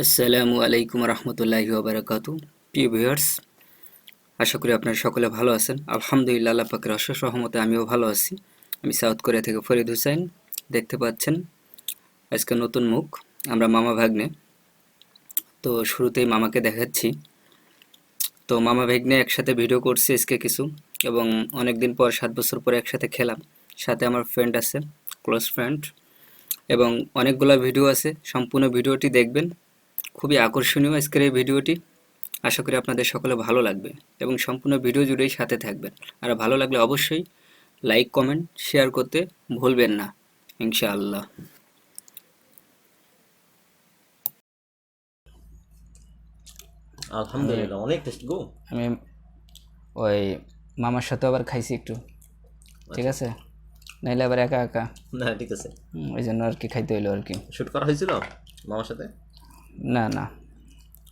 আসসালামু আলাইকুম রহমতুল্লাহি ওবারাকাতু। প্রিয় ভিউয়ার্স, আশা করি আপনারা সকলে ভালো আছেন। আলহামদুলিল্লাহ, আল্লাহ পাকের অশেষ রহমতে আমিও ভালো আছি। আমি সাউথ কোরিয়া থেকে ফরিদ হুসাইন। দেখতে পাচ্ছেন আজকে নতুন মুখ, আমরা মামা ভাগ্নে। তো শুরুতেই মামাকে দেখাচ্ছি। তো মামা ভাগ্নে একসাথে ভিডিও করছি আজকে কিছু, এবং অনেক দিন পর 7 বছর পরে একসাথে খেলাম। সাথে আমার ফ্রেন্ড আছে, ক্লোজ ফ্রেন্ড, এবং অনেকগুলো ভিডিও আছে। সম্পূর্ণ ভিডিওটি দেখবেন, খুবই আকর্ষণীয় আজকের এই ভিডিওটি। আশা করি আপনাদের সকলে ভালো লাগবে এবং সম্পূর্ণ ভিডিও জুড়েই সাথে থাকবেন। আর ভালো লাগলে অবশ্যই লাইক কমেন্ট শেয়ার করতে ভুলবেন না, ইনশাআল্লাহ। আমি আলহামদুলিল্লাহ অনেক টেস্ট গো। আমি ওই মামার সাথে আবার খাইছি একটু, ঠিক আচ্ছা, আছে, নাইলে আবার একা একা, না ঠিক আছে। ওই জন্য আর কি খাইতে হইলো আর কি। শুট করা হয়েছিল মামার সাথে? না না,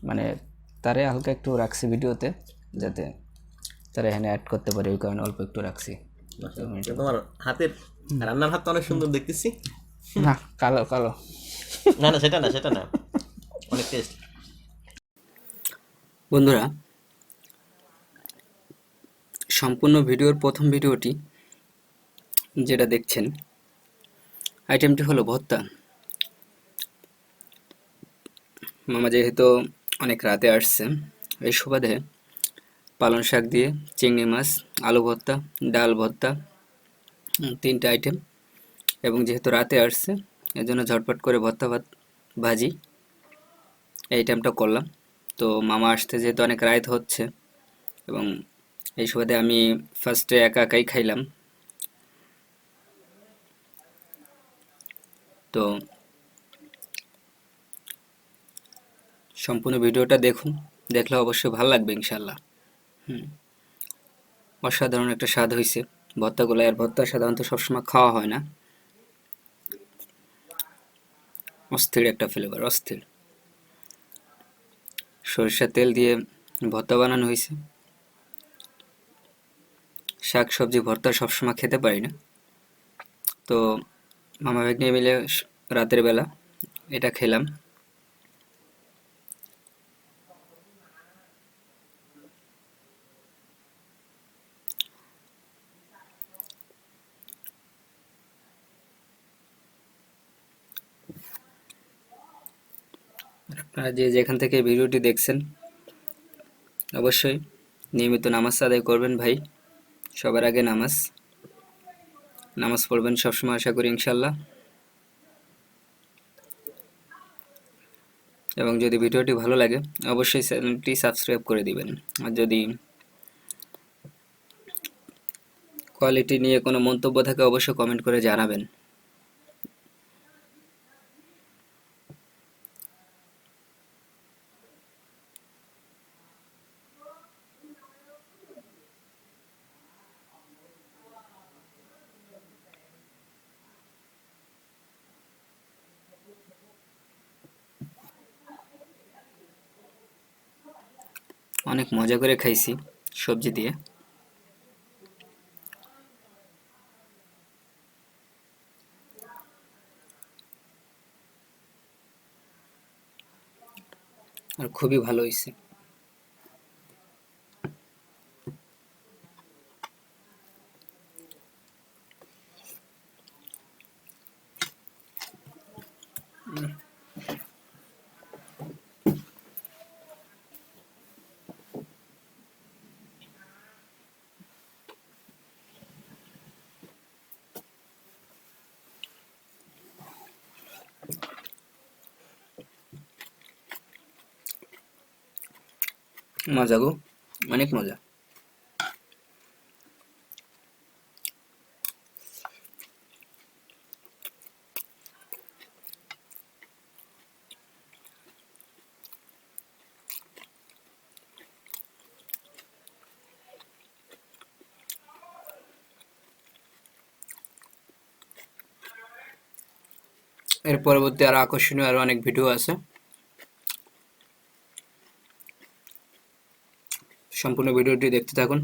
মানে তারে হালকা একটু রাখছি ভিডিওতে, যাতে তারা এখানে অ্যাড করতে পারে, ওই কারণে অল্প একটু রাখছি। তো তোমার হাতের রান্নার হাত তো অনেক সুন্দর দেখতেছি। না, কালো কালো। না না, সেটা না, সেটা না, অনেক টেস্ট। বন্ধুরা, সম্পূর্ণ ভিডিওর প্রথম ভিডিওটি যেটা দেখছেন, আইটেমটি হলো ভর্তা। মামা যেহেতু অনেক রাতে আসছে, এই সুবাদে পালং শাক দিয়ে চিংড়ি মাছ, আলু ভর্তা, ডাল ভর্তা, 3টে আইটেম। এবং যেহেতু রাতে আসছে, এর জন্য ঝটপট করে ভর্তা ভাত ভাজি এই আইটেমটা করলাম। তো মামা আসতে যেহেতু অনেক রাত হচ্ছে, এবং এই সুবাদে আমি ফার্স্টে একা একাই খাইলাম। তো সম্পূর্ণ ভিডিওটা দেখুন, দেখলে অবশ্যই ভালো লাগবে ইনশাল্লাহ। অসাধারণ একটা স্বাদ হয়েছে ভর্তাগুলো। আর ভর্তা সাধারণত সবসময় খাওয়া হয় না। অস্থির একটা ফ্লেভার, অস্থির। সরিষার তেল দিয়ে ভর্তা বানানো হয়েছে। শাক সবজি ভর্তা সবসময় খেতে পারি না, তো মামা ভাগ্নে মিলে রাতের বেলা এটা খেলাম। আপনারা যে যেখান থেকে ভিডিওটি দেখছেন, অবশ্যই নিয়মিত নামাজ আদায় করবেন ভাই। সবার আগে নামাজ নামাজ পড়বেন সবসময়, আশা করি ইনশাল্লাহ। এবং যদি ভিডিওটি ভালো লাগে, অবশ্যই চ্যানেলটি সাবস্ক্রাইব করে দিবেন। আর যদি কোয়ালিটি নিয়ে কোনো মন্তব্য থাকে, অবশ্যই কমেন্ট করে জানাবেন। অনেক মজা করে খাইছি সবজি দিয়ে। আর খুবই ভালো হয়েছে। মজা গো, অনেক মজা। এর পরবর্তী আরো আকর্ষণীয় আরো অনেক ভিডিও আছে, সম্পূর্ণ ভিডিওটি দেখতে থাকুন।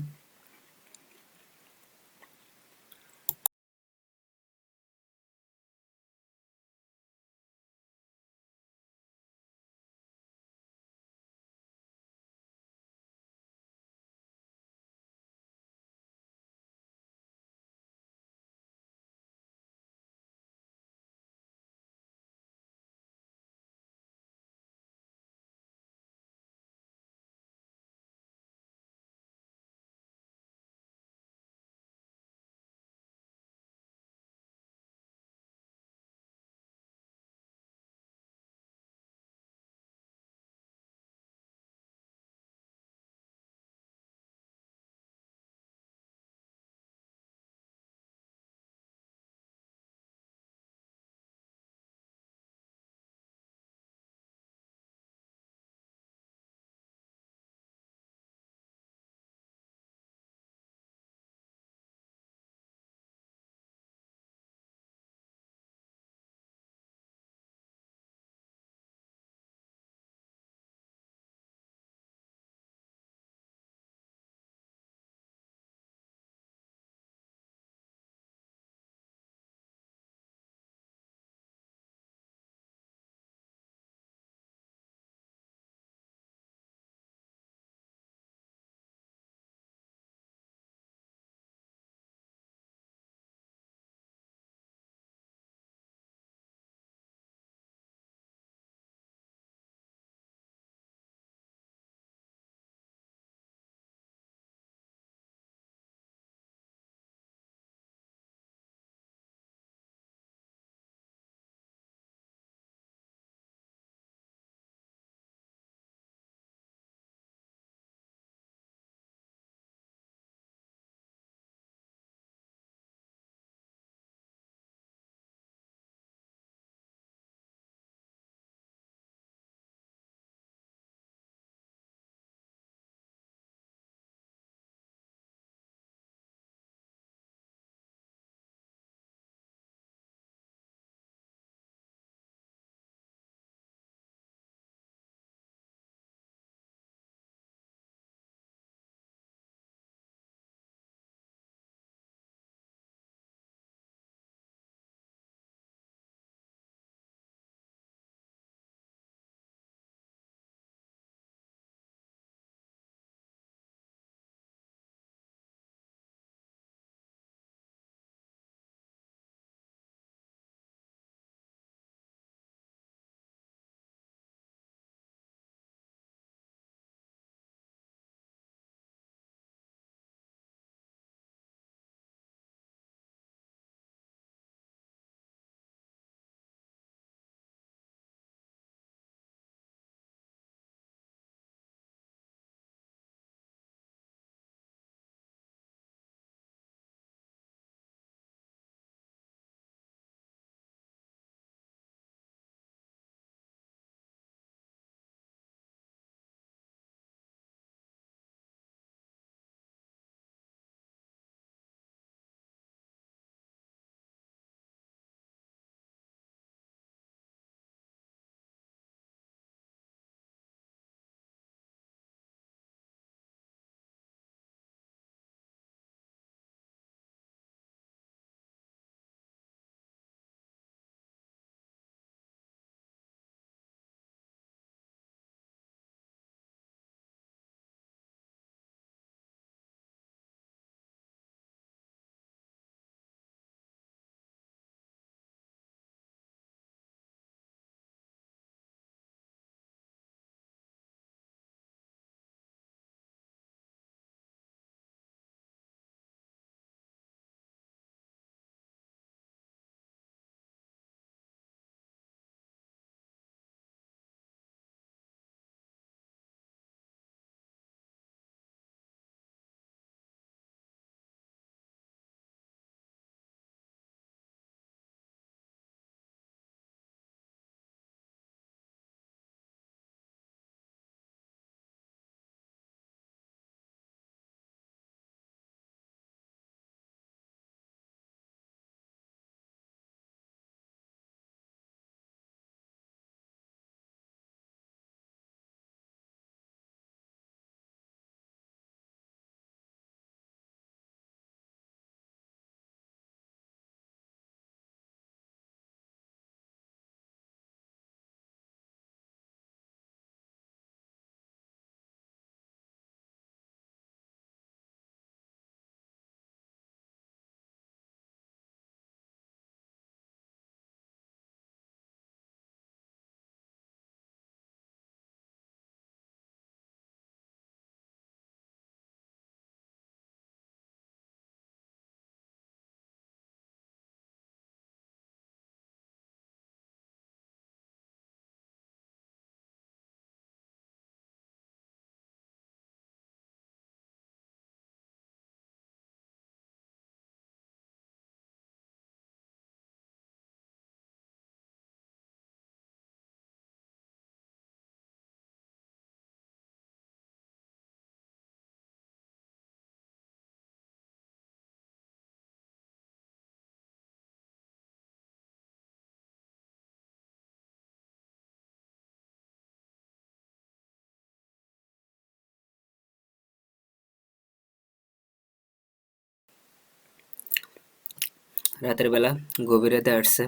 রাতের বেলা গভীর রাতে আসছে,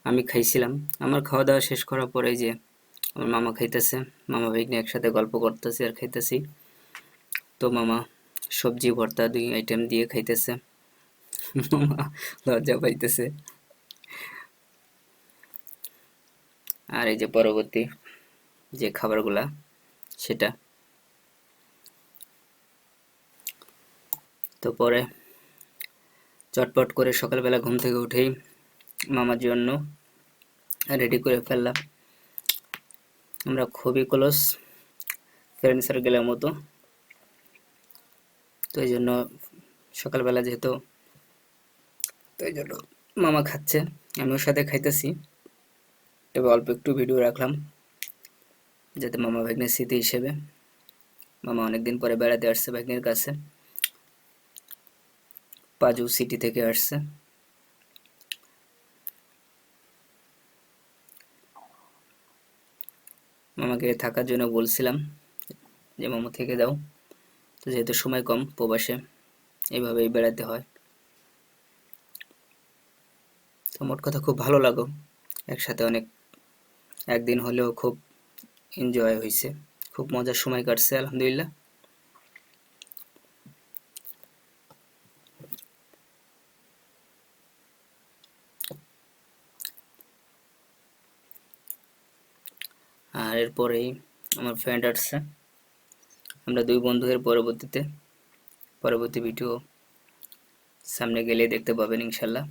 আমি খাইছিলাম। আমার খাওয়া দাওয়া শেষ করার পরে যে আমার মামা খাইতেছে, মামা ভাগ্নে একসাথে গল্প করতেছি আর খাইতেছি। তো মামা সবজি ভর্তা 2 আইটেম দিয়ে খাইতেছে। মামা লজ্জা পাইতেছে। আর এই যে পরবর্তী যে খাবারগুলা সেটা। তো পরে চটপট করে সকালবেলা ঘুম থেকে উঠেই মামার জন্য রেডি করে ফেললাম। আমরা খুবই ক্লোজ ফ্রেন্ড সার্কেলের মতো। তো এই জন্য সকালবেলা যেহেতু, তো এই জন্য মামা খাচ্ছে, আমি ওর সাথে খাইতেছি। তবে অল্প একটু ভিডিও রাখলাম যাতে মামা ভাগ্নের স্মৃতি হিসেবে। মামা অনেকদিন পরে বেড়াতে আসছে ভাগ্নের কাছে, পাজু সিটি থেকে আসছে। মামাকে থাকার জন্য বলছিলাম যে মামা থেকে দাও, তো যেহেতু সময় কম প্রবাসে, এইভাবেই বেড়াতে হয়। তো মোট কথা খুব ভালো লাগো, একসাথে অনেক একদিন হলেও খুব এনজয় হয়েছে, খুব মজার সময় কাটছে আলহামদুলিল্লাহ। আর এরপরেই আমার ফ্রেন্ড আসছে, আমরা 2 বন্ধু এর পরবর্তী ভিডিও সামনে গেলে দেখতে পাবেন ইনশাল্লাহ।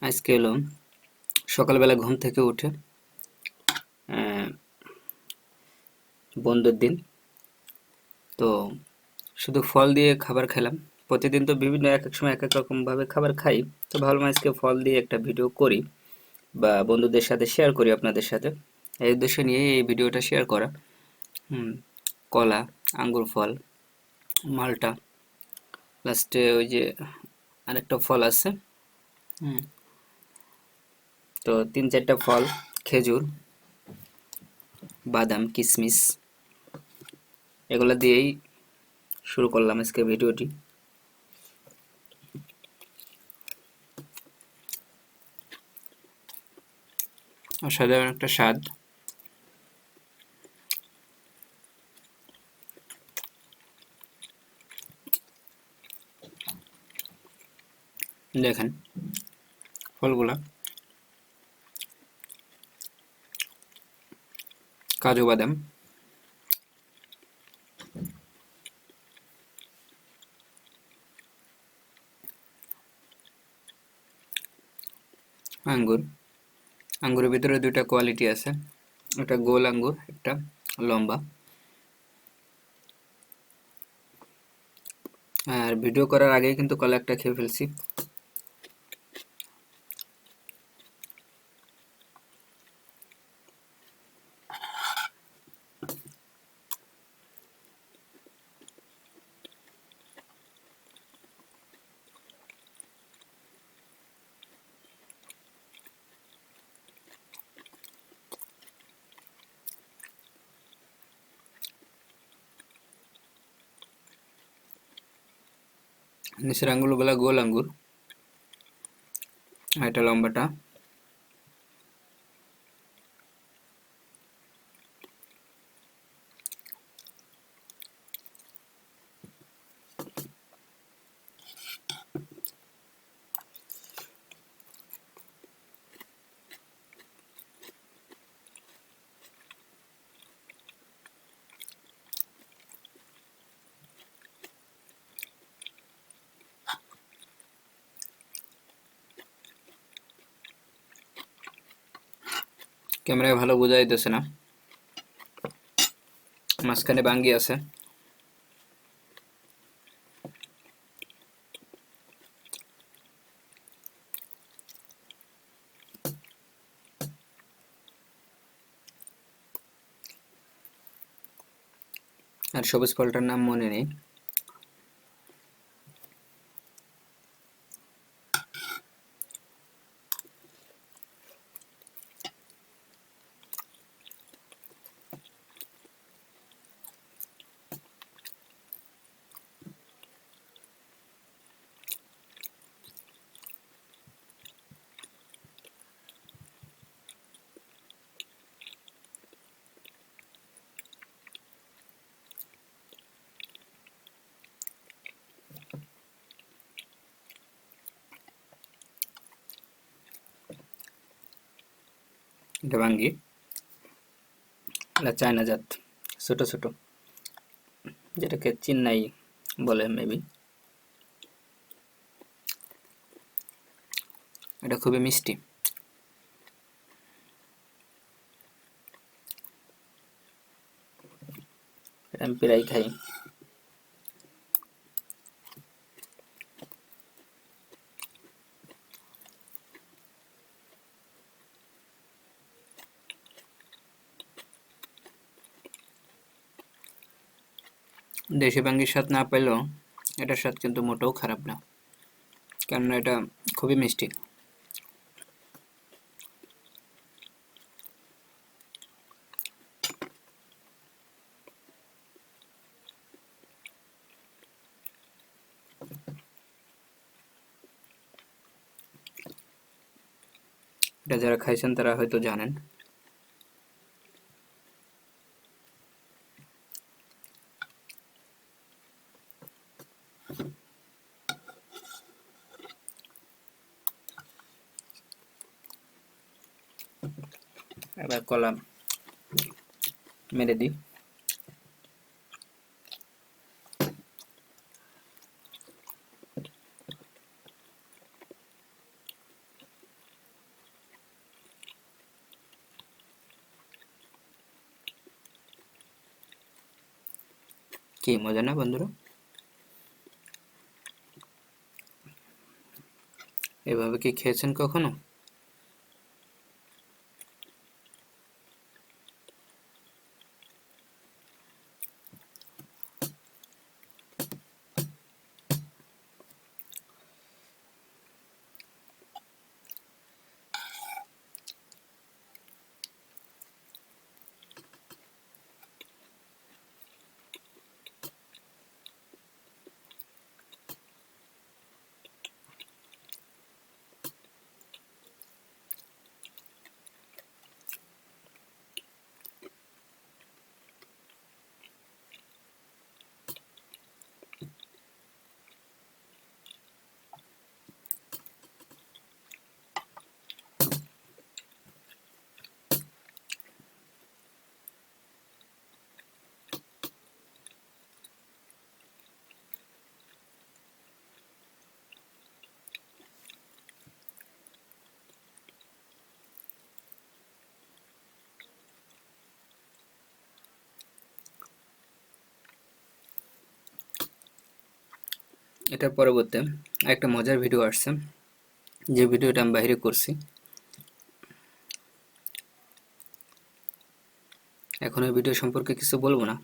আজকে হলো সকালবেলা ঘুম থেকে উঠে বন্ধুর দিন, তো শুধু ফল দিয়ে খাবার খেলাম। প্রতিদিন তো বিভিন্ন এক এক সময় এক এক রকম ভাবে খাবার খাই, তো ভাবলাম আজকে ফল দিয়ে একটা ভিডিও করি বা বন্ধুদের সাথে শেয়ার করি আপনাদের সাথে। এই উদ্দেশ্য নিয়ে এই ভিডিওটা শেয়ার করা। কলা, আঙ্গুর ফল, মালটা, লাস্টে ওই যে আরেকটা ফল আছে, তো 3-4টা ফল, খেজুর, বাদাম, কিশমিশ, এগুলো দিয়েই শুরু করলাম আজকে ভিডিওটি। অসাধারণ একটা স্বাদ। দেখেন ফলগুলা, কাজু বাদাম, আঙ্গুর। আঙ্গুরের ভিতরে 2টা কোয়ালিটি আছে, একটা গোল আঙ্গুর, একটা লম্বা। আর ভিডিও করার আগেই কিন্তু কলা একটা খেয়ে ফেলছি। নিচের আঙ্গুরগুলা গোল আঙ্গুর, আর এটা লম্বাটা। ক্যামেরায় ভালো বোঝা যাইতেছে না, মাঝখানে বাঙ্গি আছে। আর সবুজ ফলটার নাম মনে নেই। এটা বাঙ্গি, এটা চায়না জাত, ছোট ছোট, যেটাকে চেন্নাই বলে মেবি। এটা খুবই মিষ্টি। এটা আমি প্রায় খাই। দেশি বাঙ্গির স্বাদ না পেলেও এটার স্বাদ কিন্তু মোটেও খারাপ না, কেননা এটা খুবই মিষ্টি। এটা যারা খাইছেন তারা হয়তো জানেন। এবার কলা মেরে দিই। কি মজা না বন্ধুরা? এভাবে কি খেয়েছেন কখনো? এটার পরবর্তী একটা মজার ভিডিও আসছে, যে ভিডিওটা আমি বাইরে করছি। এখন ওই ভিডিও সম্পর্কে কিছু বলবো না।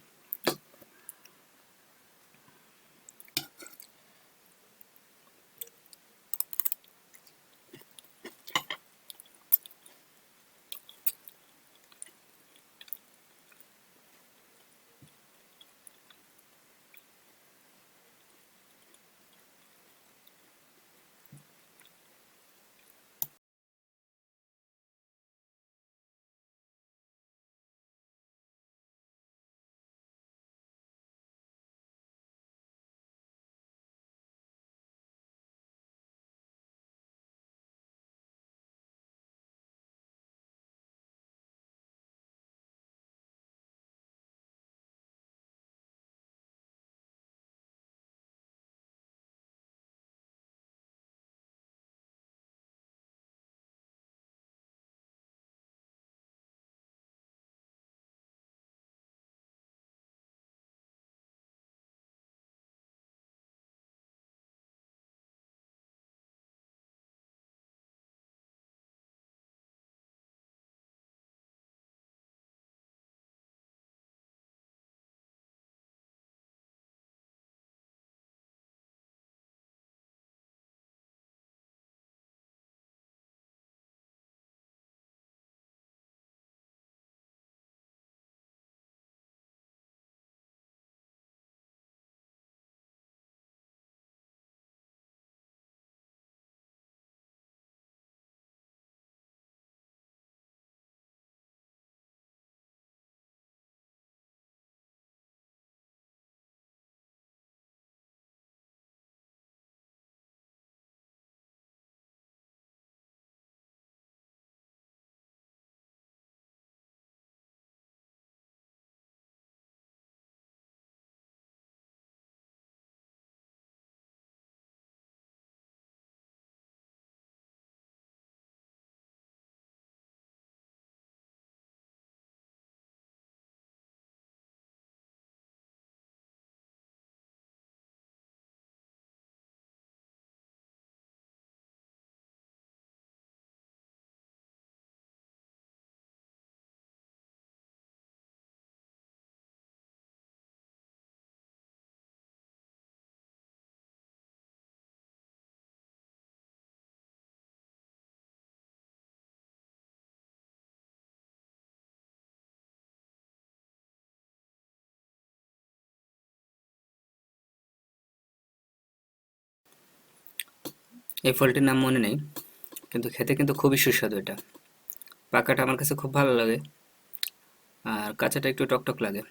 এই ফলটির নাম মনে নেই, কিন্তু খেতে কিন্তু খুবই সুস্বাদু এটা। পাকাটা আমার কাছে খুব ভালো লাগে, আর কাঁচাটা একটু টকটক লাগে।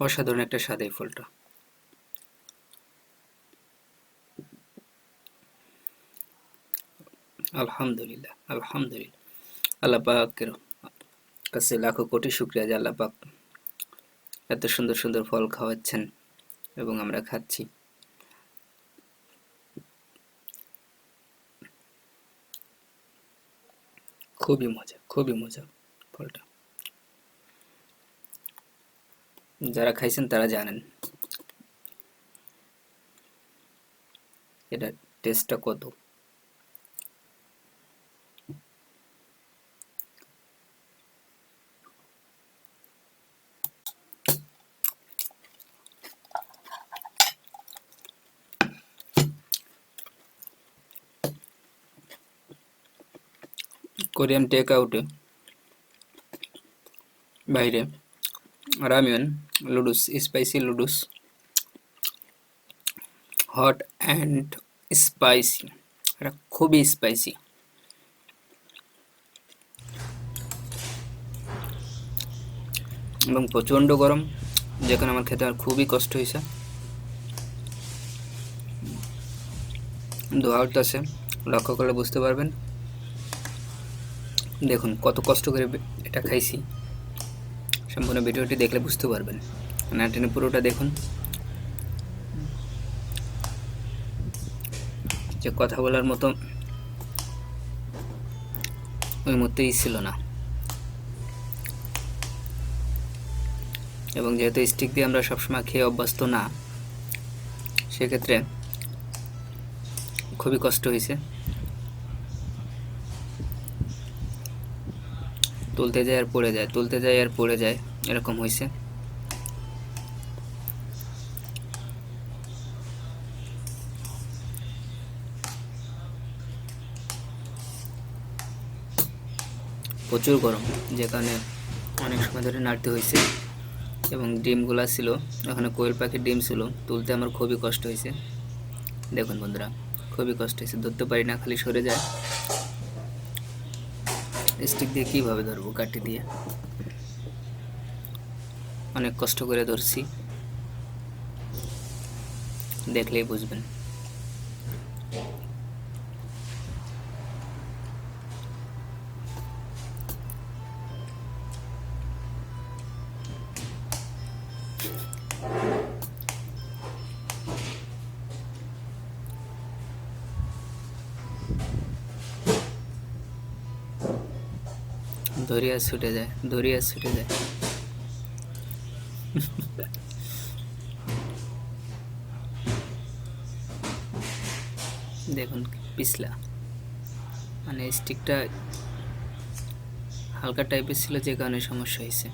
অসাধারণ একটা স্বাদ এই ফলটা। আলহামদুলিল্লাহ, আলহামদুলিল্লাহ। আল্লাহ পাকের কাছে লাখো কোটি শুকরিয়া যে আল্লাহ পাক এত সুন্দর সুন্দর ফল খাওয়াচ্ছেন এবং আমরা খাচ্ছি। খুবই মজা ফলটা। যারা খাইছেন তারা জানেন এটা টেস্টটা কত। কোরিয়ান টেক আউটে বাইরে রামিয়ন লুডুস, স্পাইসি লুডুস, হট অ্যান্ড স্পাইসি, এটা খুবই স্পাইসি এবং প্রচণ্ড গরম, যেখানে আমার খেতে আর খুবই কষ্ট হয়েছে। ধোয়া উঠতেছে, লক্ষ্য করলে বুঝতে পারবেন। দেখুন কত কষ্ট করে এটা খাইছি, সম্পূর্ণ ভিডিওটি দেখলে বুঝতে পারবেন। না টেনে পুরোটা দেখুন। যে কথা বলার মতো ওই মুহূর্তেই ছিল না, এবং যেহেতু স্টিক দিয়ে আমরা সবসময় খেয়ে অভ্যস্ত না, সেক্ষেত্রে খুবই কষ্ট হয়েছে। তুলতে যায় আর পড়ে যায়, তুলতে যায় আর পড়ে যায়, এরকম হয়েছে। প্রচুর গরম, যে কারণে অনেক সময় ধরে নাড়তে হয়েছে। এবং ডিমগুলা ছিল, ওখানে কোয়েল পাখির ডিম ছিল, তুলতে আমার খুবই কষ্ট হয়েছে। দেখুন বন্ধুরা, খুবই কষ্ট হয়েছে, ধরতে পারি না, খালি সরে যায়। স্টিক দিয়ে কীভাবে ধরবো, কাঠি দিয়ে অনেক কষ্ট করে ধরছি, দেখলেই বুঝবেন। ধরিয়া ছুটে যায়, ধরিয়া ছুটে যায়। দেখুন পিছলা, মানে স্টিকটা হালকা টাইপের ছিল, যে কারণে সমস্যা হয়েছে।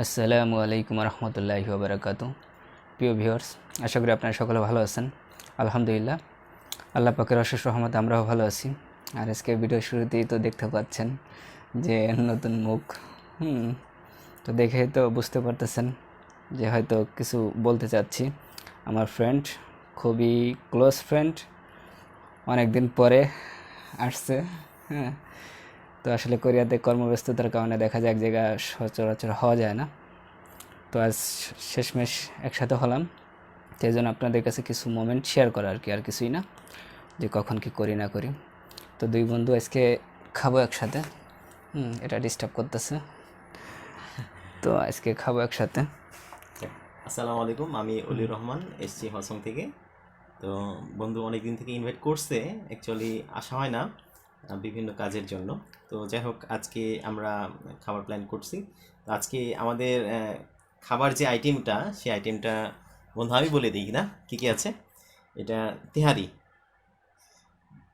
আসসালামু আলাইকুম রহমতুল্লাহি ওবরাকাতু। প্রিয় ভিউয়ার্স, আশা করি আপনারা সকলে ভালো আছেন। আলহামদুলিল্লাহ, আল্লাহ পাকের অশেষ রহমতে আমরাও ভালো আছি। আর আজকে ভিডিও শুরুতেই তো দেখতে পাচ্ছেন যে নতুন মুখ। তো দেখে তো বুঝতে পারতেছেন যে হয়তো কিছু বলতে চাচ্ছি। আমার ফ্রেন্ড, খুবই ক্লোজ ফ্রেন্ড, অনেক দিন পরে আসছে। হ্যাঁ, তো আসলে কোরিয়াতে কর্মব্যস্ততার কারণে দেখা যায় এক জায়গায় সচরাচর হওয়া যায় না। তো আজ শেষমেশ একসাথে হলাম, সেই জন্য আপনাদের কাছে কিছু মোমেন্ট শেয়ার করা আর কি, আর কিছুই না, যে কখন কি করি না করি। তো দুই বন্ধু আজকে খাবো একসাথে। এটা ডিস্টার্ব করতেছে, তো আজকে খাবো একসাথে। আসসালামু আলাইকুম, আমি অলির রহমান, এসছি হসং থেকে। তো বন্ধু অনেক দিন থেকে ইনভাইট করছে, অ্যাকচুয়ালি আসা হয় না বিভিন্ন কাজের জন্য। তো যাই হোক, আজকে আমরা খাবার প্ল্যান করছি। তো আজকে আমাদের খাবার যে আইটেমটা, সেই আইটেমটা বন্ধু আমি বলে দিই না কী কী আছে। এটা তেহারি,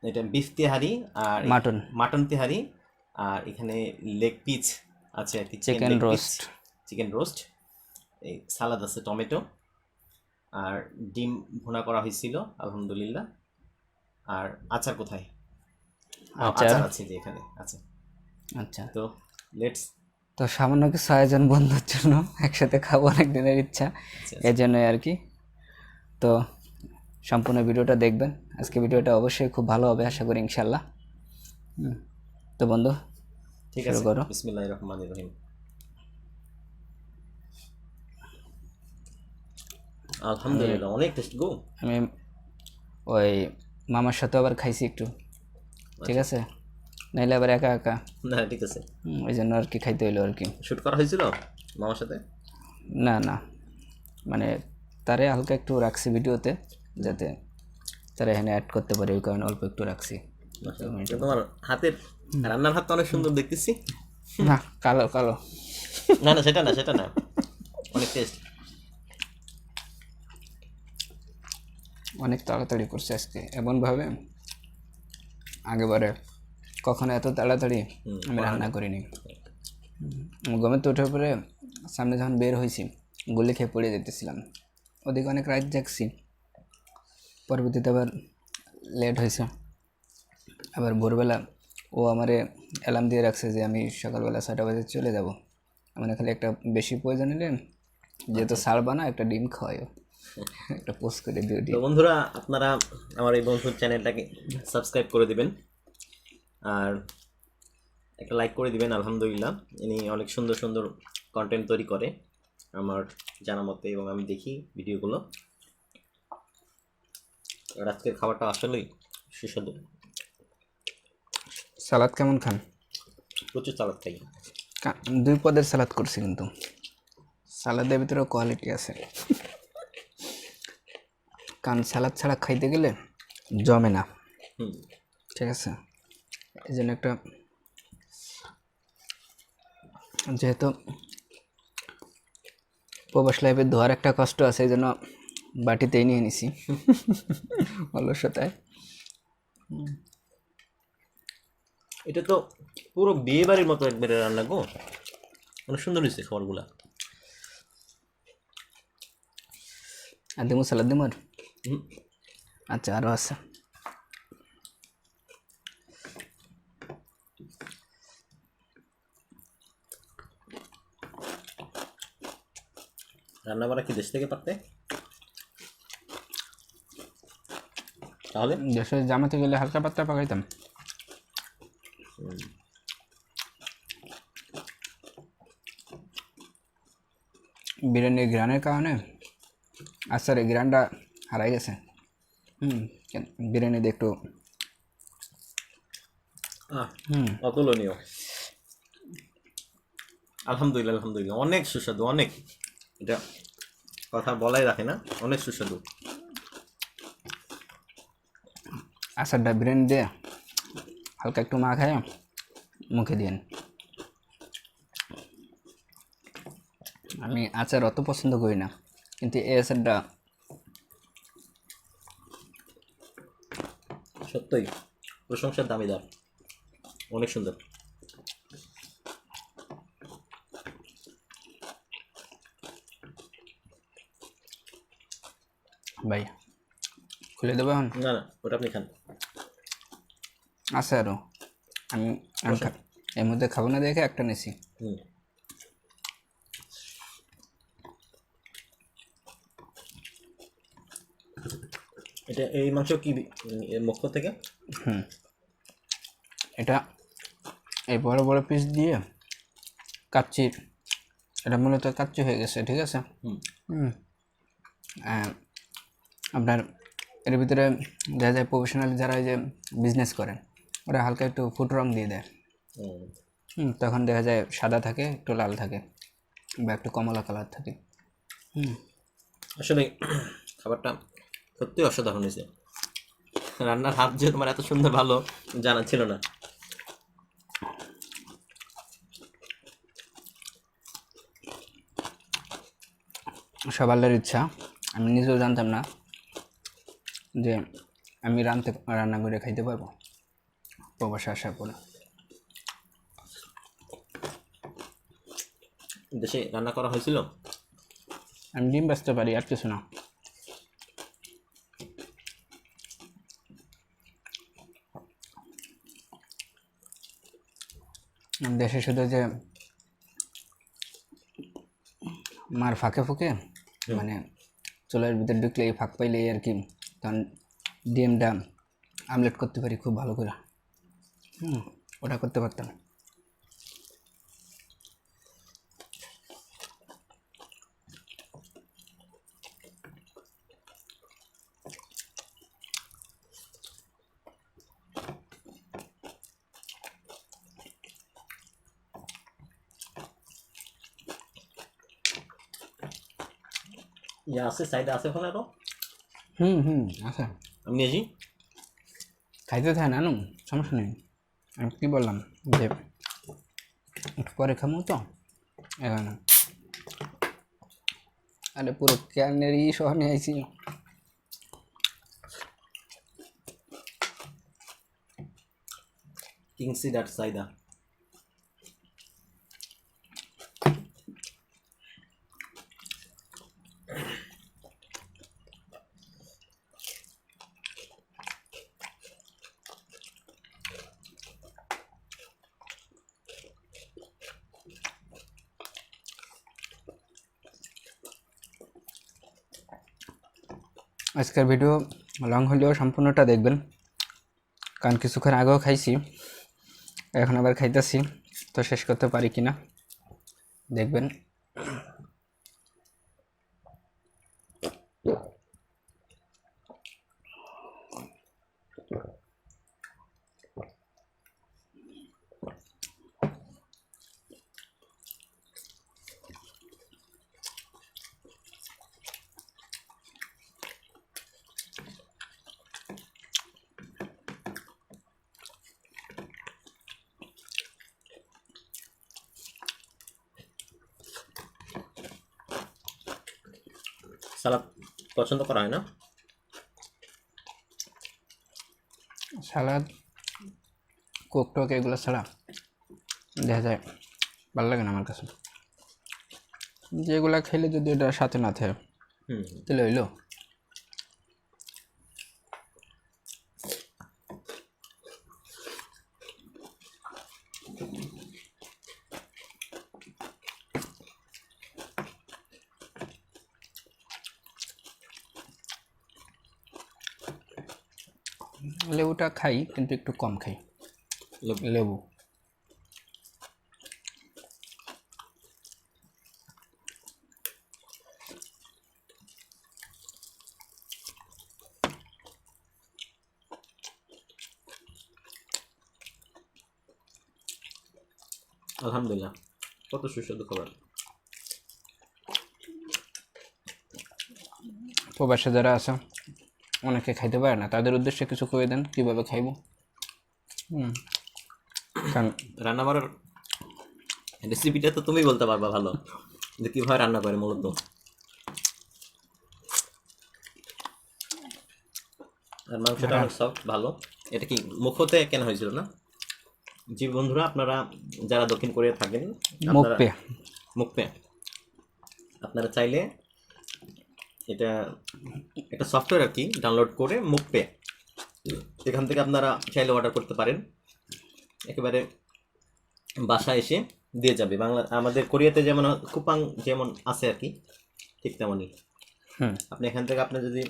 এটা বিফ তেহারি, আর মাটন, মাটন তেহারি, আর এখানে লেগ পিস আছে আর কি, চিকেন রোস্ট, চিকেন রোস্ট, এই সালাদ আছে, টমেটো, আর ডিম ভুনা করা হয়েছিল আলহামদুলিল্লাহ। আর আচার কোথায়? আচার। আচার আছে যে এখানে আছে। আচ্ছা, তো লেটস। তো সামান্য কিছু আয়োজন বন্ধুর জন্য, একসাথে খাবো, অনেক দিনের ইচ্ছা, এই জন্যই আর কি। তো সম্পূর্ণ ভিডিওটা দেখবেন। আজকে ভিডিওটা অবশ্যই খুব ভালো হবে আশা করি, ইনশাল্লাহ। তো বন্ধু, ঠিক শুরু আছে, করো। বিসমিল্লাহির রহমানির রহিম। আলহামদুলিল্লাহ, অনেক টেস্ট গো। আমি ওই মামার সাথে আবার খাইছি একটু, ঠিক আছে, নাইলে আবার একা একা, না ঠিক আছে, ওই জন্য আর কি খাইতে হইলো আর কি। শুট করা হয়েছিল মামার সাথে। না না, মানে তারে হালকা একটু রাখছি ভিডিওতে, যাতে তারা এখানে অ্যাড করতে পারে, ওই কারণে অল্প একটু রাখছি। তো তোমার হাতের রান্নার হাত তো অনেক সুন্দর দেখতেছি। না, কালো কালো, না না, সেটা না, সেটা না, অনেক টেস্ট। অনেক তাড়াতাড়ি করছে আজকে, এমনভাবে আগেবারে কখনো এত তাড়াতাড়ি আমি রান্না করিনি। গমে তো ওঠার পরে সামনে যখন বের হয়েছি, গুলি খেয়ে পড়ে যেতেছিলাম, ওদিকে অনেক রাত জাগছি, পরবর্তীতে আবার লেট হয়েছে। আবার ভোরবেলা ও আমারে অ্যালার্ম দিয়ে রাখছে যে আমি সকালবেলা 6টা বাজে চলে যাব, মানে খালি একটা বেশি প্রয়োজন হলে যেহেতু ছাড়বা না, একটা ডিম খাওয়াইও, একটা পোস্ট করে দিও তো ডিম। বন্ধুরা, আপনারা আমার এই বন্ধুর চ্যানেলটাকে সাবস্ক্রাইব করে দিবেন, আর একটা লাইক করে দিবেন। আলহামদুলিল্লাহ, ইনি অনেক সুন্দর সুন্দর কন্টেন্ট তৈরি করে আমার জানা মতে, এবং আমি দেখি ভিডিওগুলো। আর আজকের খাবারটা আসলেই সুস্বাদু। সালাদ কেমন খান? প্রচুর সালাদ খাই। 2 পদের সালাদ করছি, কিন্তু সালাদের ভিতরেও কোয়ালিটি আছে, কারণ সালাদ ছাড়া খাইতে গেলে জমে না, ঠিক আছে। এই জন্য একটা, যেহেতু প্রবাস লাইফে ধোয়ার একটা কষ্ট আছে, এই জন্য বাটিতেই নিয়ে নিছি অলসতায়। এটা তো পুরো বিয়ে বাড়ির মতো একবারে রান্না গো, অনেক সুন্দর হয়েছে খাবারগুলা। আর দিমু সালাদ দিমু আর? হুম। আচ্ছা, আরও আছে। রান্না বান্না কি দেশ থেকে পারতে? তাহলে দেশের জামাতে গেলে হালকা পাতলা পাকাইতাম। বিরিয়ানির গ্রানের কারণে আচারের গ্রানটা হারাই গেছে। বিরিয়ানিতে একটু অতুলনীয়। আলহামদুলিল্লাহ, আলহামদুলিল্লাহ, অনেক সুস্বাদু, অনেক, এটা কথা বলাই রাখে না, অনেক সুস্বাদু। আচারটা বিরিয়ানি দিয়ে হালকা একটু মাখায় মুখে দিয়েন। আমি আচার অত পছন্দ করি না, কিন্তু এই আচারটা সত্যই প্রশংসার দাবিদার, অনেক সুন্দর। ভাই খুলে দেবো এখন? না না, ওটা আপনি খান। আছে আরও, আমি আমি এর মধ্যে খাবো না দেখে একটা নিছি। হুম, এটা এই মাংস কি মক্ষ থেকে? এটা এই বড় বড় পিস দিয়ে কাচ্চি, এটা মূলত কাচ্চি হয়ে গেছে, ঠিক আছে। আপনার এর ভিতরে দেখা যায় প্রফেশনাল যারা এই যে বিজনেস করেন ওরা হালকা একটু ফুড রং দিয়ে দেয়। তখন দেখা যায় সাদা থাকে, একটু লাল থাকে, বা একটু কমলা কালার থাকে। আসলে খাবারটা সত্যি অসাধারণ হয়েছে। রান্নার হাত যে তোমার এত সুন্দর ভালো জানা ছিল না। সব আল্লাহর ইচ্ছা, আমি নিজেও জানতাম না যে আমি রান্না করে খাইতে পারবো প্রবাসে আসার পরে। দেশে রান্না করা হয়েছিল? আমি ডিম বেচতে পারি, আর কিছু না। আমি দেশে শুধু যে মার ফাঁকে ফুঁকে মানে চুলার ভিতরে ঢুকলে এই ফাঁক পাইলেই আর কি, তখন ডিমটা আমলেট করতে পারি খুব ভালো করে। ওটা করতে পারতাম। ইয়া আছে, সাইডে আছে ওখানে আরো? আচ্ছা, আমি নিয়েছি। খাইতে থাকে না সমস্যা নেই। আমি কী বললাম যে একটু পরে খামো তো এখানে। আরে পুরো ক্যানেরই সহ নিয়ে আইছি। কিংসিডার সাইদা। আজকের ভিডিও লং হলেও সম্পূর্ণটা দেখবেন, কারণ কিছুক্ষণ আগেও খাইছি, এখন আবার খাইতেছি, তো শেষ করতে পারি কিনা দেখবেন। সালাদ পছন্দ করা হয় না? সালাদ কোক টোক এগুলো ছাড়া দেখা যায় ভালো লাগে না আমার কাছে। যেগুলা খেলে যদি এটা সাথে না থাকে তাহলে হইলো। লেবুটা খাই কিন্তু একটু কম খাই লেবু। আলহামদুলিল্লাহ, কত সুস্বাদু খাবার। প্রবাসে যারা আছে অনেকে খাইতে পারে না, তাদের উদ্দেশ্যে কিছু করে দেন কীভাবে খাইব। কারণ রান্না করার রেসিপিটা তো তুমি বলতে পারবা ভালো, যে কীভাবে রান্না করে মূলত। আর মাংসটা অনেক সফট, ভালো। এটা কি মুখতে কেন হয়েছিল না? জি বন্ধুরা, আপনারা যারা দক্ষিণ কোরিয়া থাকেন, আপনারা মুখপে মুখপে আপনারা চাইলে এটা একটা সফটওয়্যার আর কি, ডাউনলোড করে মুভপে, এখান থেকে আপনারা চাইলে অর্ডার করতে পারেন, একেবারে বাসায় এসে দিয়ে যাবে। বাংলা আমাদের কোরিয়াতে যেমন কুপাং যেমন আছে আর কি, ঠিক তেমনই হুম আপনি এখান থেকে আপনি যদি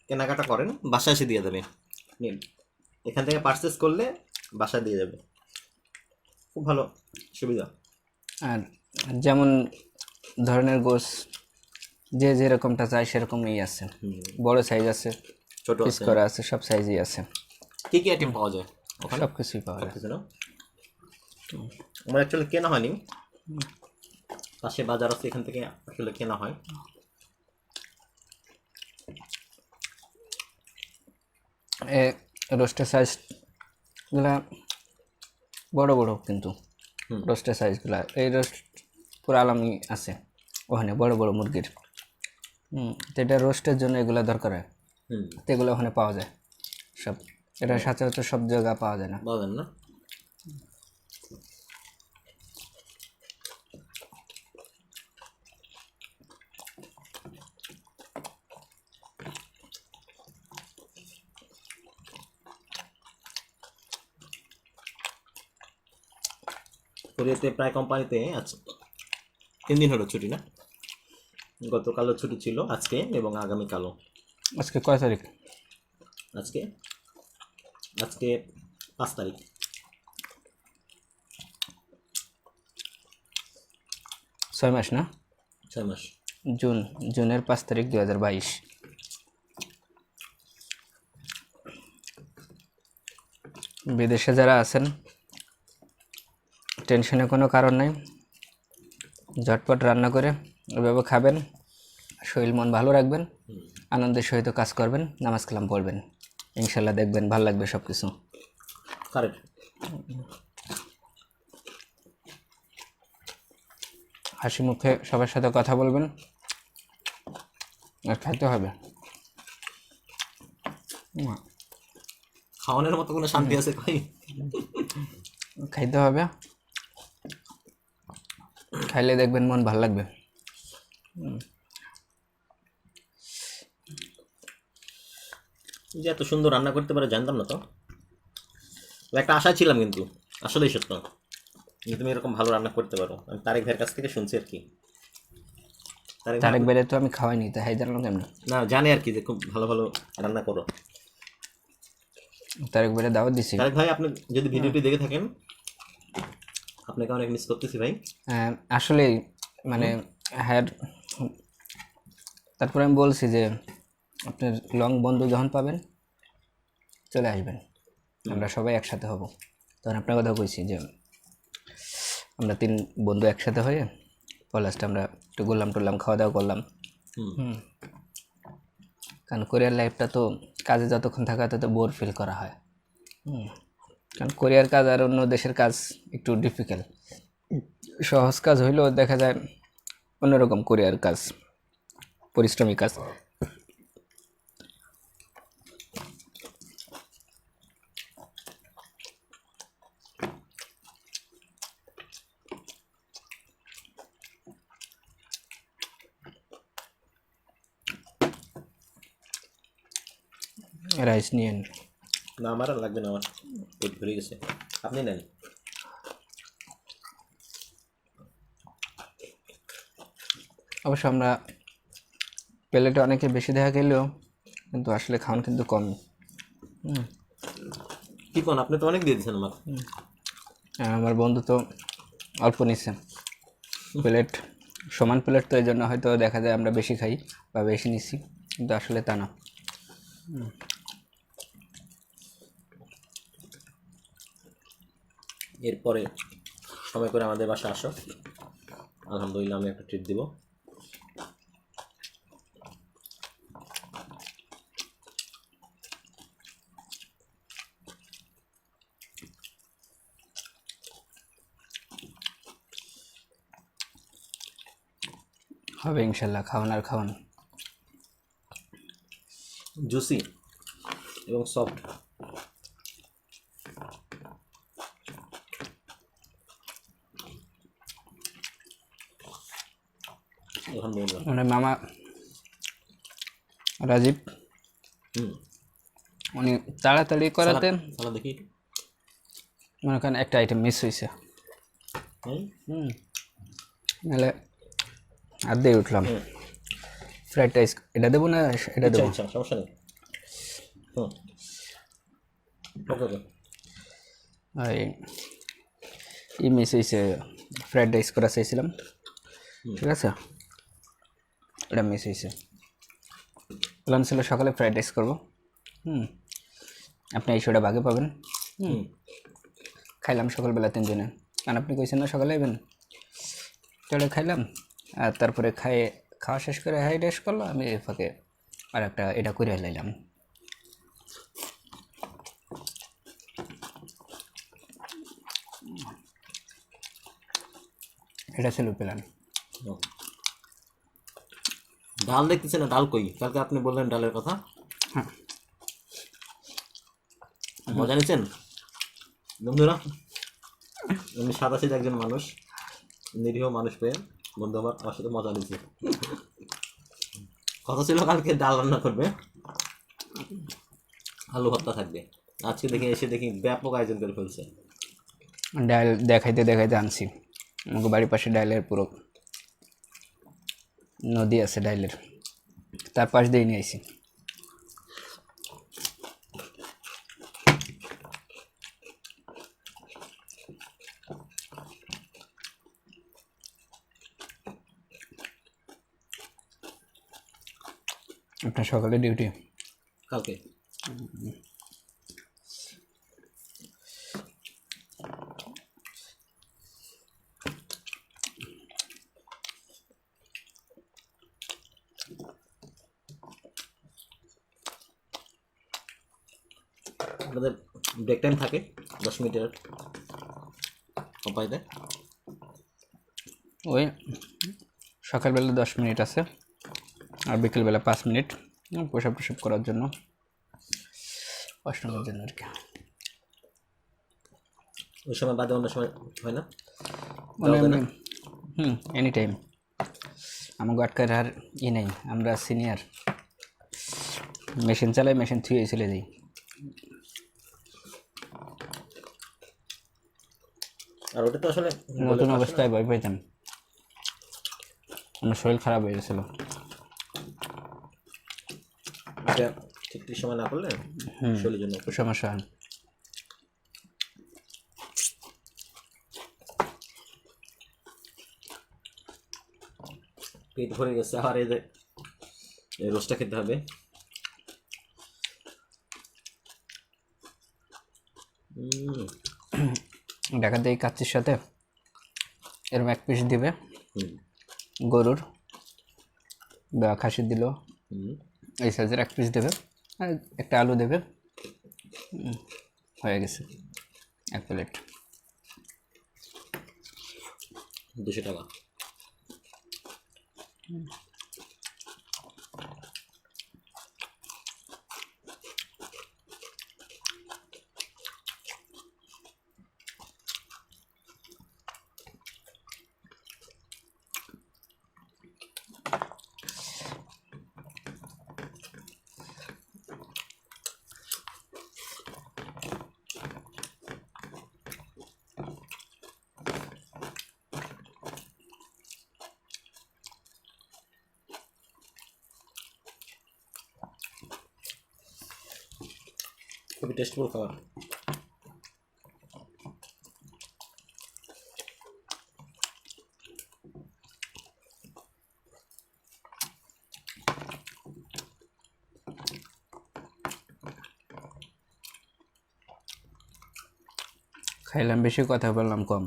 কেনাকাটা করেন বাসায় এসে দিয়ে যাবে। আপনি এখান থেকে পারচেস করলে বাসায় দিয়ে যাবে, খুব ভালো সুবিধা। আর যেমন ধরনের গোস যে যেরকমটা চাই সেরকমই আছে, বড় সাইজ আছে, ছোট পিস আছে, করা আছে, সব সাইজই আছে, কি কি আইটেম পাওয়া যায় ওখানে? সব কিছুই পাওয়া যায়। কিছু না, আমার অ্যাকচুয়ালি কেনা হয়নি, পাশে বাজার আছে, এখান থেকে আসলে কেনা হয়। এ রোস্টের সাইজগুলা বড় বড়, কিন্তু রোস্টের সাইজগুলা এই রোস্ট পুরো আলামই আছে ওখানে, বড় বড় মুরগির। তো এটা রোস্টের জন্য এগুলো দরকার হয়, তো এগুলো ওখানে পাওয়া যায় সব। এটা সচরাচর সব জায়গায় পাওয়া যায় না। পাবেন না? কোরিয়াতে প্রায় কোম্পানিতে আছে 3 দিন হলো ছুটি, না? গতকালও ছুটি ছিল, আজকে এবং আগামীকালও। আজকে কয় তারিখ? আজকে আজকে 5 তারিখ। 6 মাস না? 6 মাস। জুনের 5 তারিখ 2022। বিদেশে যারা আছেন টেনশনের কোনো কারণ নেই, ঝটপট রান্না করে ওইভাবে খাবেন, শরীর মন ভালো রাখবেন, আনন্দের সহিত কাজ করবেন, নামাজ কালাম পড়বেন, ইনশাল্লাহ দেখবেন ভালো লাগবে সব কিছু। কারেক্ট। হাসি মুখে সবার সাথে কথা বলবেন আর খাইতে হবে। খাওয়ানোর মতো কোনো শান্তি আছে ভাই? খাইতে হবে, খাইলে দেখবেন মন ভালো লাগবে। যে এত সুন্দর রান্না করতে পারে জানতাম না তো, একটা আশা ছিলাম, কিন্তু আসলেই সত্য যে তুমি এরকম ভালো রান্না করতে পারো। আমি তারেক ভাইয়ের কাছ থেকে শুনছি আর কি। তারেক বেড়ে তো আমি খাওয়াইনি, তাই জানলাম কেমন? না, জানে আর কি যে খুব ভালো ভালো রান্না করো। তারেক বেড়ে দাওয়াত দিছি। তারেক ভাই, আপনি যদি ভিডিওটি দেখে থাকেন, আপনাকে অনেক মিস করতেছি ভাই। আসলেই মানে হ্যাঁ, তারপরে আমি বলছি যে আপনার লং বন্ধু যখন পাবেন চলে আসবেন, আমরা সবাই একসাথে হব। তখন আপনার কথা কইছি যে আমরা 3 বন্ধু একসাথে হয়ে লাস্টে আমরা একটু গোল্লাম টোল্লাম, খাওয়া দাওয়া করলাম। কারণ কোরিয়ার লাইফটা তো কাজে যতক্ষণ থাকা তত বোর ফিল করা হয়। কারণ কোরিয়ার কাজ আর অন্য দেশের কাজ একটু ডিফিকাল্ট। সহজ কাজ হইলেও দেখা যায় অন্যরকম কোরিয়ার কাজ, পরিশ্রমী কাজ। রাইস নিয়েন। না, আমার আর লাগবে না, আমার পেট ভরে গেছে, আপনি নেন। অবশ্য আমরা প্লেটে অনেকে বেশি দেখা গেলেও কিন্তু আসলে খাওয়ান কিন্তু কম। কি কোন, আপনি তো অনেক দিয়ে দিচ্ছেন আমার। আমার বন্ধু তো অল্প নিচ্ছে প্লেট, সমান প্লেট, তো এই জন্য হয়তো দেখা যায় আমরা বেশি খাই বা বেশি নিচ্ছি, কিন্তু আসলে তা না। এরপরে সময় করে আমাদের বাসা আসো, আলহামদুলিল্লাহ আমি একটা ট্রিট দিব। হবে ইনশাল্লাহ, খাওয়ান আর খাওয়ান। জুসি এবং সফট। আলহামদুলিল্লাহ। মানে মামা রাজীব হুম উনি তাড়াতাড়ি করাতে সালাদ দেখি মনে করেন একটা আইটেম মিস হয়েছে। নাহলে আর দিয়ে উঠলাম। ফ্রাইড রাইস এটা দেবো না এটা দেবো? ইচ্ছা সমস্যা নেই। হুম ওকে ওকে ওই মিস হয়েছে, ফ্রাইড রাইস করা চাইছিলাম, ঠিক আছে, এটা মিস হয়েছে। প্ল্যান ছিল সকালে ফ্রাইড রাইস করবো। আপনি এই শোটা ভাগে পাবেন। খাইলাম সকালবেলা 3 জনে, কারণ আপনি কইছেন না সকালে এবেন, চলে খাইলাম। আর তারপরে খাওয়া শেষ করে হাই রেস্ট করলো, আমি এই ফাঁকে আর একটা এটা করে লাইলাম। এটা ছিল প্ল্যান। ডাল দেখতেছেন না? ডাল কই? কালকে আপনি বললেন ডালের কথা। হ্যাঁ মজা নিচ্ছেন বন্ধুরা? আমি সাদাসিধা একজন মানুষ, নিরীহ মানুষ পেয়ে বন্ধু আমার সাথে মজা নিচ্ছে। কথা ছিল কালকে ডাল রান্না করবে, আলু ভর্তা থাকবে। আজকে দেখি ব্যাপক আয়োজন করে ফেলছে। ডাল দেখাইতে দেখাইতে আনছি। আমাকে বাড়ির পাশে ডাইলের পুরো নদী আছে, ডাইলের তার পাশ দিয়ে নিয়ে আইছি। আপনার সকালে ডিউটি? কালকে আপনাদের ব্রেক টাইম থাকে 10 মিনিটের কোম্পানিতে? ওই সকালবেলা 10 মিনিট আছে, আর বিকেলবেলা 5 মিনিট পোশাক টোশাক করার জন্য, অষ্টমের জন্য আর কি। ওই সময় বাদে অন্য সময় হয় না? মানে এনি টাইম আমাকে আটকার আর নেই, আমরা সিনিয়র, মেশিন চালাই, মেশিন থুয়ে চলে যাই। আর ওটা তো আসলে নতুন অবস্থায় ভয় পাইতাম, আমার শরীর খারাপ হয়ে গেছিলো। ঠিক সময় না করলে শরীরের জন্য সমস্যা হয়। পেট ভরে গেছে, আর এই যে রোস্টটা খেতে হবে। দেখাতে এই কাচ্চির সাথে এরকম এক পিস দিবে গরুর বা খাসির দিল, এই সাইজের এক পিস দেবে, আর একটা আলু দেবে, হয়ে গেছে 1 প্লেট। 200 টাকা। খুবই টেস্টফুল খাবার। খাইলাম বেশি, কথা বললাম কম।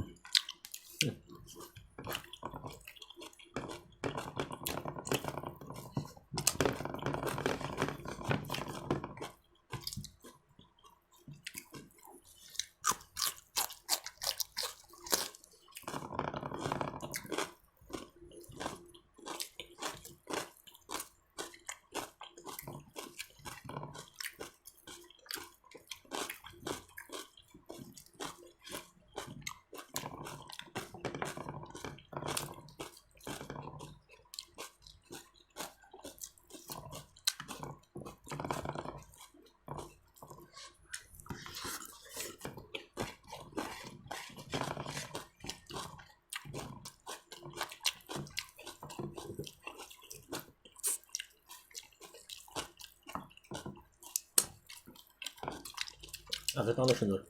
আচারটা অনেক সুন্দর।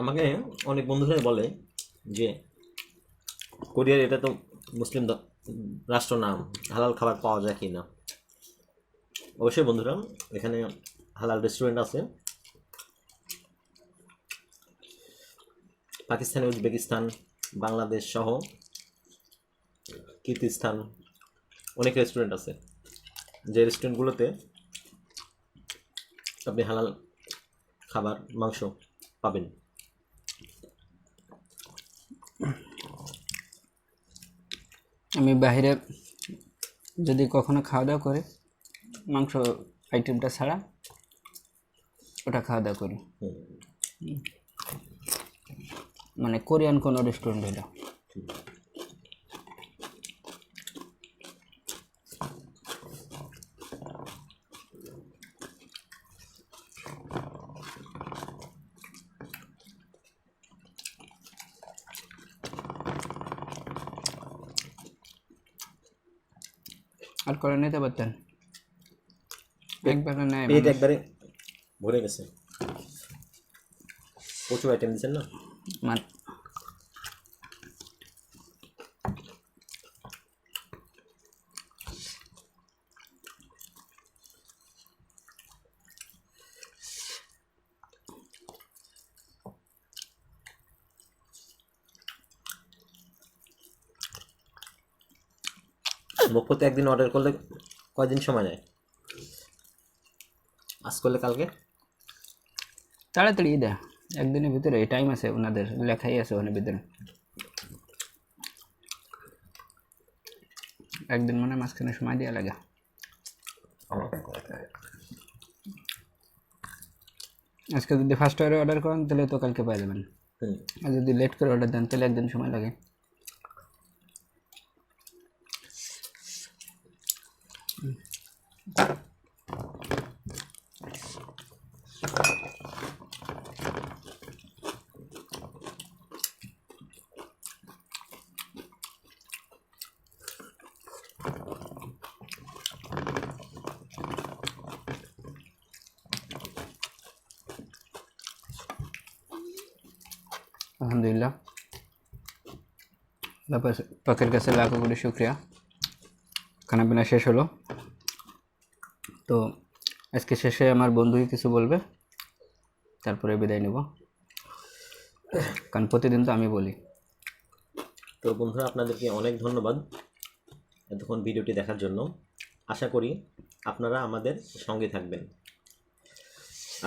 আমাকে অনেক বন্ধুরাই বলে যে কোরিয়ার এটা তো মুসলিম রাষ্ট্র নাম, হালাল খাবার পাওয়া যায় কি না। অবশ্যই বন্ধুরা, এখানে হালাল রেস্টুরেন্ট আছে। পাকিস্তান, উজবেকিস্তান, বাংলাদেশ সহ কিরগিজস্তান অনেক রেস্টুরেন্ট আছে, যে রেস্টুরেন্টগুলোতে আপনি হালাল খাবার, মাংস পাবেন। আমি বাইরে যদি কখনো খাওয়া দাওয়া করি, মাংস আইটেমটা ছাড়া ওটা খাওয়া দাওয়া করি, মানে কোরিয়ান কোনো রেস্টুরেন্ট হইলো। আর করে নিতে পারতেন, একবারে নেয় পেট একবারে ভরে গেছে, প্রচুর আইটেম দিচ্ছেন না। মুখ্যত একদিন অর্ডার করলে কয়দিন সময় নেয়? আজ করলে কালকে তাড়াতাড়ি দেয়, একদিনের ভিতরে টাইম আছে, ওনাদের লেখাই আছে ওখানে ভিতরে। একদিন মানে মাঝখানে সময় দেওয়া লাগে। আজকে যদি ফার্স্ট আওয়ারে অর্ডার করেন তাহলে তো কালকে পেয়ে যাবেন, আর যদি লেট করে অর্ডার দেন তাহলে একদিন সময় লাগে। আলহামদুলিল্লাহ, পাকের কাছে লাখো কোটি শুক্রিয়া। খানা পিনা শেষ হলো, তো আজকে শেষে আমার বন্ধুই কিছু বলবে, তারপরে বিদায় নেব, কারণ প্রতিদিন তো আমি বলি। তো বন্ধুরা, আপনাদেরকে অনেক ধন্যবাদ এতক্ষণ ভিডিওটি দেখার জন্য। আশা করি আপনারা আমাদের সঙ্গে থাকবেন,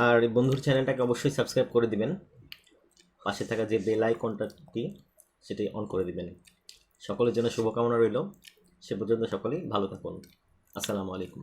আর বন্ধুর চ্যানেলটাকে অবশ্যই সাবস্ক্রাইব করে দিবেন। পাশে থাকা যে বেল আইকনটি সেটি অন করে দিবেন। সকলের জন্য শুভকামনা রইল। সে পর্যন্ত সকলেই ভালো থাকুন। আসসালামু আলাইকুম।